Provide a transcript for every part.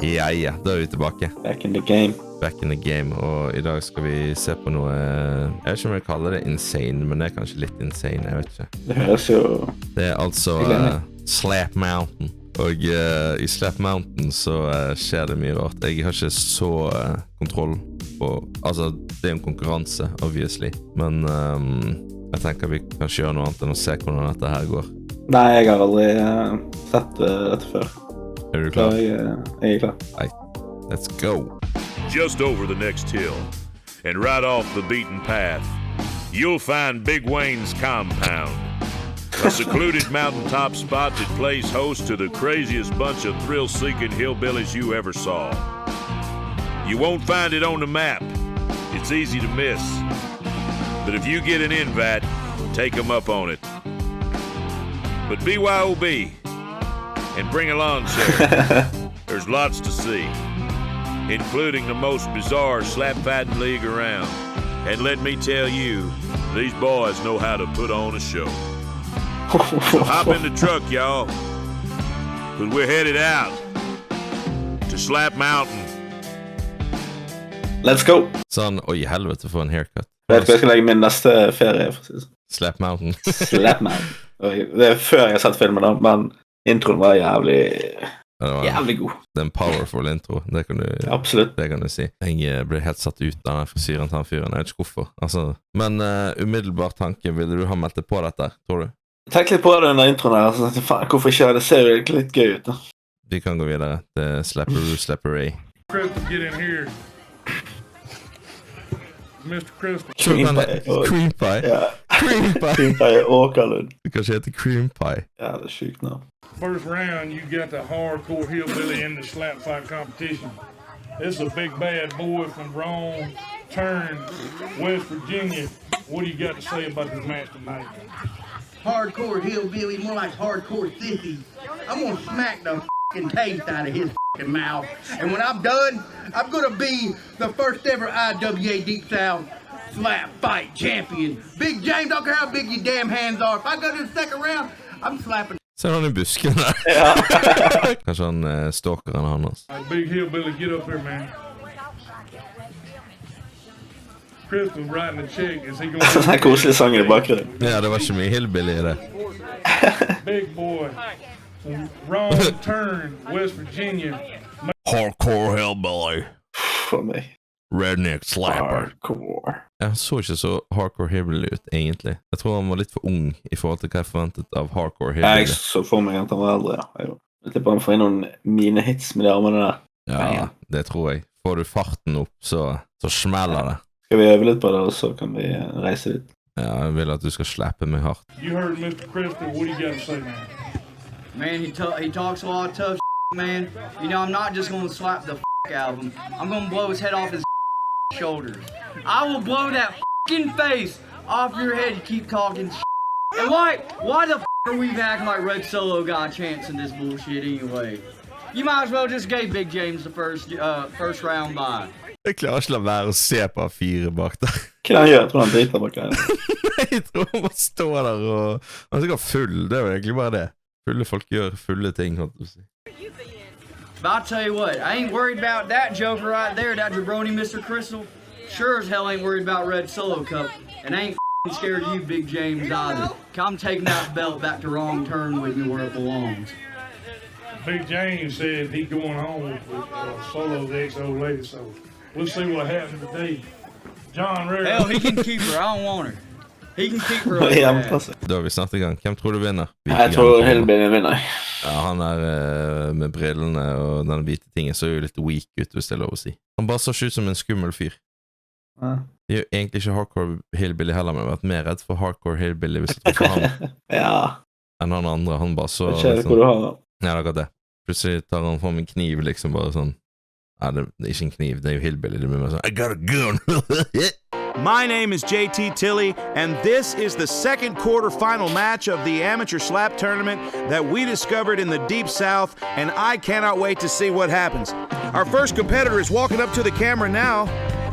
Ja, da er vi tilbake. Back in the game. Back in the game, og i dag skal vi se på noe, jeg vet ikke om jeg kaller det insane, men det er kanskje litt insane, jeg vet ikke. Det høres jo... Det er altså Slap Mountain, og i Slap Mountain så skjer det mye rart. Jeg har ikke så kontroll på, altså det er en konkurranse, obviously, men jeg tenker vi kan gjøre noe annet enn å se hvordan dette her går. Nei, jeg har aldri sett dette før. Er du klar? Jeg er klar. Right. Let's go. Just over the next hill, and right off the beaten path, you'll find Big Wayne's compound. A secluded mountaintop spot that plays host to the craziest bunch of thrill-seeking hillbillies you ever saw. You won't find it on the map. It's easy to miss. But if you get an invite, take them up on it. But BYOB, and bring a lawn chair. There's lots to see, including the most bizarre slap-fighting league around. And let me tell you, these boys know how to put on a show. So hop in the truck, y'all, because we're headed out to Slap Mountain. Let's go! Sånn, oi helvete for en haircut. Jeg vet hva jeg skal legge min neste ferie, for å si det sånn. Slap Mountain. Slap Mountain. Det er før jeg har sett filmen da, men introen var jævlig god. Det er en powerful intro, det kan du, absolutt. Det kan du si. Jeg ble helt satt ut av den frisyren til han fyren, jeg vet ikke hvorfor. Altså, men umiddelbar tanke, ville du ha meldt deg på dette, tror du? Jeg tenkte litt på det under introen her, så faen, hvorfor ikke? Det ser jo litt gøy ut da. Vi kan gå videre til Slapperoo. Crystal, get in here. Mr. Crystal. Cream pie? Ja. Cream pie. Cream pie Åkerlund. Det kanskje heter cream pie. Ja, det er sykt nå. First round, you got the hardcore hillbilly in the slap fight competition. This is a big bad boy from Rome, Turn, West Virginia. What do you got to say about this match tonight? Hardcore hillbilly, more like hardcore sissy. I'm gonna smack the f***ing taste out of his f***ing mouth. And when I'm done, I'm gonna be the first ever IWA Deep South slap fight champion. Big James, I don't care how big your damn hands are. If I go to the second round, I'm slapping. Ser han I busken der? Ja. Kanskje han stalkeren hans. Big hillbilly, get up here, man. Crystal writing a check. Is he going to... Den koselige sangen I bakgrunnen. Ja, det var ikke mye hillbilly I det. Big boy. Wrong Turn, West Virginia. Hardcore hillbilly. For meg. Redneck slapper. Hardcore. Jeg så ikke så hardcore hillbilly ut, egentlig. Jeg tror han var litt for ung I forhold til hva jeg forventet av hardcore hillbilly. Jeg så for meg at han var eldre, ja. Jeg tipper han får inn noen mine hits med de armene der. Ja, det tror jeg. Får du farten opp, så smeller det. Skal vi øve litt på det, og så kan vi reise litt? Ja, jeg vil at du skal slappe meg hardt. You heard Mr. Crystal, what do you got to say, man? Man, he talks a lot of tough shit, man. You know, I'm not just gonna slap the out of him. I'm gonna blow his head off his shoulders. I will blow that f***ing face off your head to keep talking shit. And why the f*** are we acting like Red Solo got a chance in this bullshit anyway? You might as well just give Big James the first round bye. Jeg klarer ikke la være å se på A4 bak der. Hva han gjør? Jeg tror han driter bak der. Jeg tror han bare står der og... Han er sikkert full, det var egentlig bare det. Fulle folk gjør fulle ting, holdt du å si. But I'll tell you what, I ain't worried about that joker right there, that jabroni Mr. Crystal. Sure as hell ain't worried about Red Solo Cup. And I ain't f***ing scared of you, Big James, either. I'm taking that belt back to Wrong Turn with me where it belongs. Big James said he's going home with Solo's ex-old lady, so we'll see what happens today. John Rare. Hell, he can keep her. I don't want her. He can keep her. Da har vi snart I gang. Hvem tror du vinner? Jeg tror Hillbilly vinner. Ja, han med brillene og denne hvite tingen så jo litt weak ut, hvis det lov å si. Han bare så ikke ut som en skummel fyr. Det jo egentlig ikke hardcore hillbilly heller, men jeg har vært mer redd for hardcore hillbilly hvis jeg tror for han. Ja. Enn han andre, han bare så... Jeg vet hvor du har da. Ja, det er akkurat det. Plutselig tar han fram en kniv, liksom bare sånn. Ja, det er ikke en kniv, det jo hillbilly. Det blir mer sånn, I got a gun! My name is JT Tilley, and this is the second quarterfinal match of the Amateur Slap Tournament that we discovered in the Deep South, and I cannot wait to see what happens. Our first competitor is walking up to the camera now.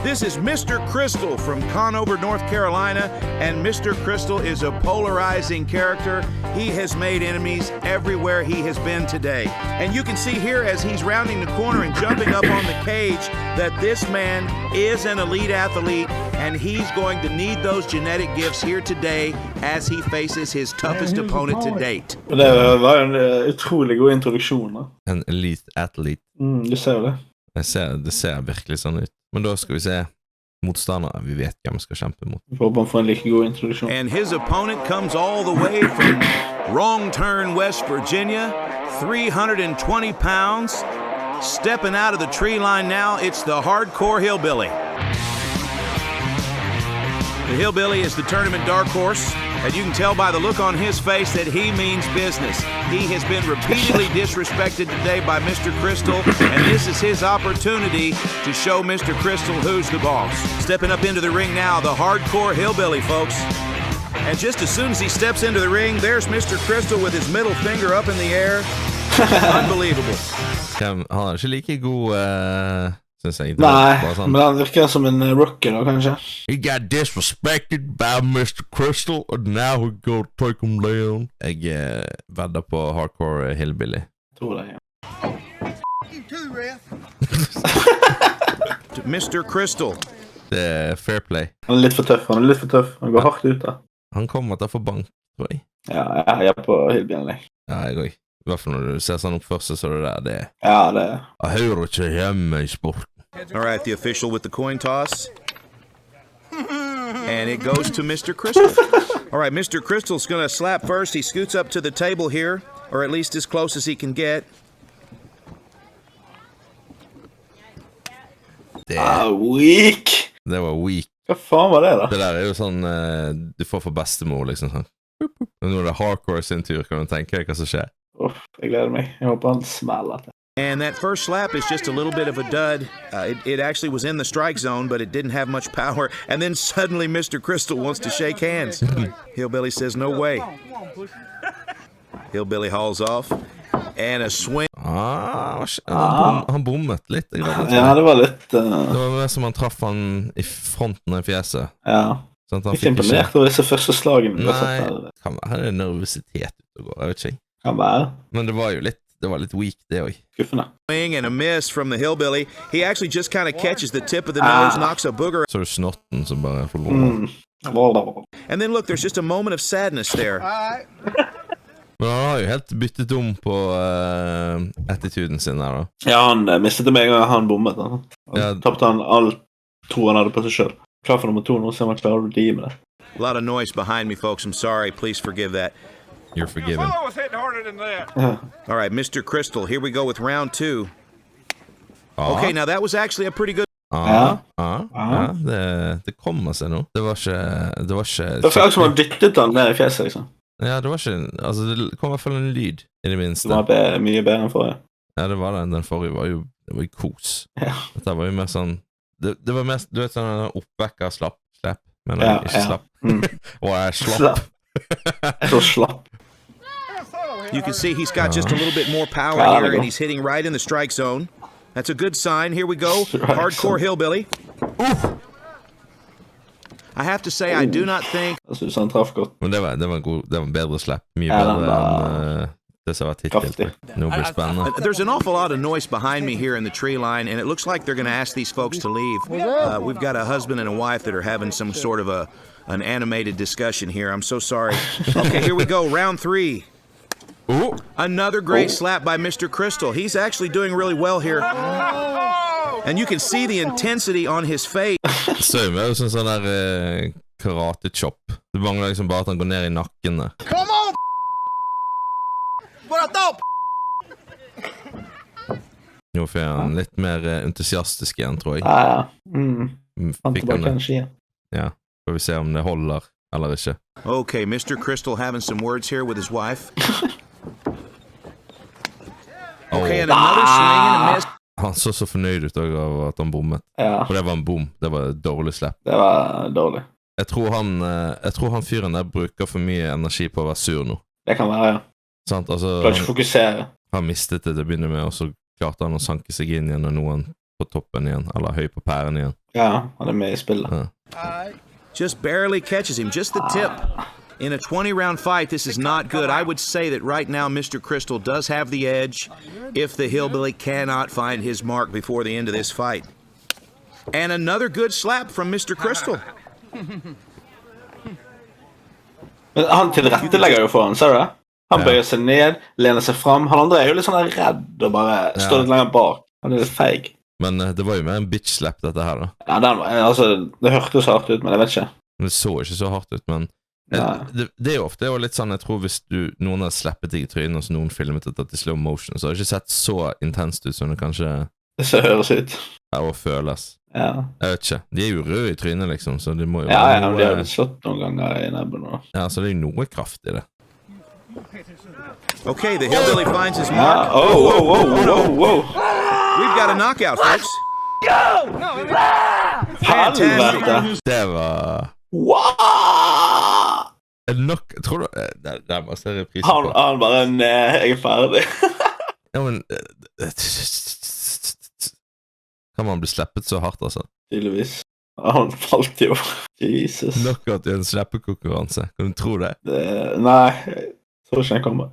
This is Mr. Crystal from Conover, North Carolina, and Mr. Crystal is a polarizing character. He has made enemies everywhere he has been today. And you can see here as he's rounding the corner and jumping up on the cage that this man is an elite athlete, and he's going to need those genetic gifts here today as he faces his toughest opponent to date. Det var en utrolig god introduksjon da. En elite athlete. Du ser det. Det ser virkelig sånn ut. Men da skal vi se motstandere. Vi vet hvem vi skal kjempe mot. Vi håper han får en like god introduksjon. And his opponent comes all the way from Wrong Turn, West Virginia, 320 pounds. Stepping out of the tree line now, it's the hardcore hillbilly. The hillbilly is the tournament dark horse, and you can tell by the look on his face that he means business. He has been repeatedly disrespected today by Mr. Crystal, and this is his opportunity to show Mr. Crystal who's the boss. Stepping up into the ring now, the hardcore hillbilly, folks. And just as soon as he steps into the ring, there's Mr. Crystal with his middle finger up in the air. Unbelievable. Han ikke like god, synes jeg. Nei, men han virker som en rookie da, kanskje. He got disrespected by Mr. Crystal, and now we're gonna take him down. Jeg vedder på hardcore hillbilly. Jeg tror det, ja. Mr. Crystal. Det fair play. Han litt for tøff, Han går hardt ut da. Han kommer til å få bank, tror jeg. Ja, jeg på hillbilly. Ja, jeg også. I hvert fall når du ser sånn oppførsel så det Ja, det Jeg hører ikke hjemme I sporten. All right, the official with the coin toss. And it goes to Mr. Crystal. All right, Mr. Crystal's going to slap first. He scoots up to the table here, or at least as close as he can get. Weak! Det var weak. Hva faen var det da? Det der jo sånn du får for bestemor, liksom sånn. Nå det hardcore sin tur, kan du tenke deg hva som skjer. Jeg gleder meg. Jeg håper han smeller det. And that first slap is just a little bit of a dud. It actually was in the strike zone, but it didn't have much power. And then suddenly Mr. Crystal wants to shake hands. Hillbilly says, no way. Hillbilly hauls off. And a swing. Han bommet litt. Ja, det var litt... Det var mer som han traff han I fronten av fjeset. Ja. Sånn at han ikke imponert over disse første slagene. Nei, kan være nervøsitet ut og gå, jeg vet ikke. Kan være. Men det var jo litt weak det også. Skuffende. And a miss from the hillbilly. He actually just kind of catches the tip of the nose, knocks a booger. Så snotten som bare forlorer. And then look, there's just a moment of sadness there. Men han har jo helt byttet om på attituden sin her da. Ja, han mistet det med en gang han bommet. Han tappte han all tro han hadde på seg selv. Klar for nummer 2 nå, så han klarer å bli med det. A lot of noise behind me, folks. I'm sorry. Please forgive that. You're forgiven. I was hitting harder than that. All right, Mr. Crystal, here we go with round 2. Okay, now that was actually a pretty good... Det kommer seg nå. Det var ikke... Det var faktisk som han dyttet han ned I fjeset, liksom. Ja, det var ikke... Altså, det kom I hvert fall en lyd, I det minste. Det var mye bedre enn forrige. Ja, det var det. Den forrige var jo... Det var jo kos. Ja. Dette var jo mer sånn... Det var mest... Du vet sånn oppvekker slapp. Men ikke slapp. Og jeg slapp. Jeg så slapp. You can see he's got just a little bit more power here, and he's hitting right in the strike zone. That's a good sign. Here we go. Hardcore hillbilly. I have to say, I do not think... Jeg synes han traff godt. Men det var en bedre slapp. Mye bedre enn det som var tittel. Nå blir det spennende. There's an awful lot of noise behind me here in the tree line, and it looks like they're going to ask these folks to leave. We've got a husband and a wife that are having some sort of an animated discussion here. I'm so sorry. Okay, here we go. Round 3. Ooh. Another great slap by Mr. Crystal. He's actually doing really well here. And you can see the intensity on his face. Så det jo sånn der karate-chop. Det mangler liksom bare at han går ned I nakken der. Come on! What I thought! Nå får han litt mer entusiastisk igjen, tror jeg. Ja. Han tilbake energien. Ja, får vi se om det holder eller ikke. Okay, Mr. Crystal having some words here with his wife. Okay, and another swing and a miss. Han så fornøyd ut av at han bommet. Ja. For det var en bom. Det var et dårlig slapp. Det var dårlig. Jeg tror han fyren der bruker for mye energi på å være sur nå. Det kan være, ja. Sant? Altså, Klarer ikke fokusere. Han mistet det til å begynne med, og så klarte han å sanke seg inn igjen når noen på toppen igjen, eller høy på pæren igjen. Ja, han med I spillet. Just barely catches him, just the tip. In a 20-round fight, this is not good. I would say that right now Mr. Crystal does have the edge if the hillbilly cannot find his mark before the end of this fight. And another good slap from Mr. Crystal. Men han tilrettelegger jo for han, ser du det? Han bøyer seg ned, lener seg fram. Han andre jo litt sånn redd og bare står litt lenger bak. Han litt feig. Men det var jo mer en bitch-slap dette her da. Ja, altså, det hørtes hardt ut, men jeg vet ikke. Det så ikke så hardt ut, men det jo ofte litt sånn, jeg tror hvis noen har slappet deg I trynet, og så noen filmet det I slow motion, så har det ikke sett så intenst ut som det kanskje... Det så høres ut. Ja, og føles. Ja. Jeg vet ikke. De jo røde I trynet, liksom, så de må jo... Ja, men de har jo slått noen ganger I nebben. Ja, så det jo noe kraft I det. Okay, the hillbilly finds his mark. Whoa. We've got a knockout, folks. Helvete! Det var... Wow! Tror du... Det bare ser reprisen på. Han bare, nei, jeg ferdig. Ja, men... Kan man bli sleppet så hardt, altså? Tydeligvis. Han falt jo. Jesus. Knockout I en slappekonkurranse. Kan du tro det? Nei, jeg tror ikke han kommer.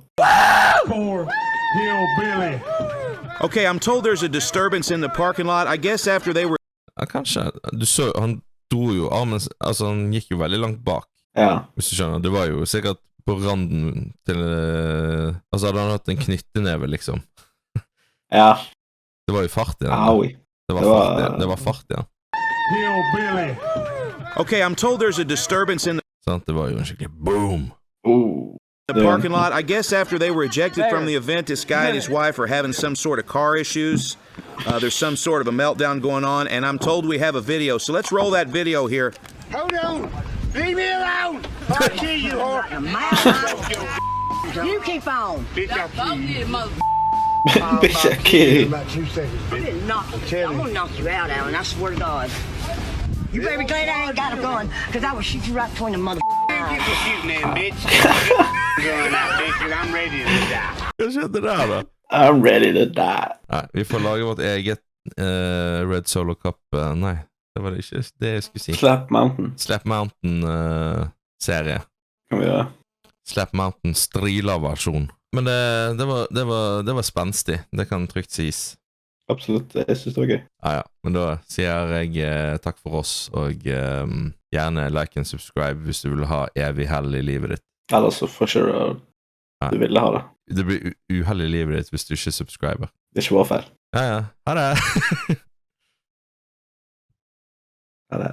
Okay, I'm told there's a disturbance in the parking lot. I guess after they were... Ja, kanskje. Du så, han dro jo armen, altså han gikk jo veldig langt bak. Ja. Hvis du skjønner, det var jo sikkert på randen til, altså hadde han hatt en knytteneve, liksom. Ja. Det var jo fart I den. Aui. Det var fart I den. Okay, I'm told there's a disturbance in Det var jo en skikkelig boom. the parking lot. I guess after they were ejected from the event, this guy and his wife are having some sort of car issues. There's some sort of a meltdown going on, and I'm told we have a video. So let's roll that video here. Hold on! Leave me alone! I'll kill you, whore! You keep on! Bitch, I kill I'm gonna knock you out, Alan. I swear to God. You better be glad I ain't got a gun, because I will shoot you right between the mother Get the shooting then, bitch. Going out, bitch, I'm ready to die. Hva skjedde der da? I'm ready to die. Nei, vi får lage vårt eget Red Solo Cup. Nei, det var det ikke det jeg skulle si. Slap Mountain. Slap Mountain serie. Kan vi gjøre? Slap Mountain Strila-versjon. Men det var spenstig. Det kan trygt sies. Absolutt, jeg synes det var gøy. Ja, men da sier jeg takk for oss, og gjerne like and subscribe hvis du vil ha evig hell I livet ditt. Ellers så får ikke du ville ha det. Det blir uhell I livet ditt hvis du ikke subscriber. Det ikke vår feil. Ja, ha det! Ha det.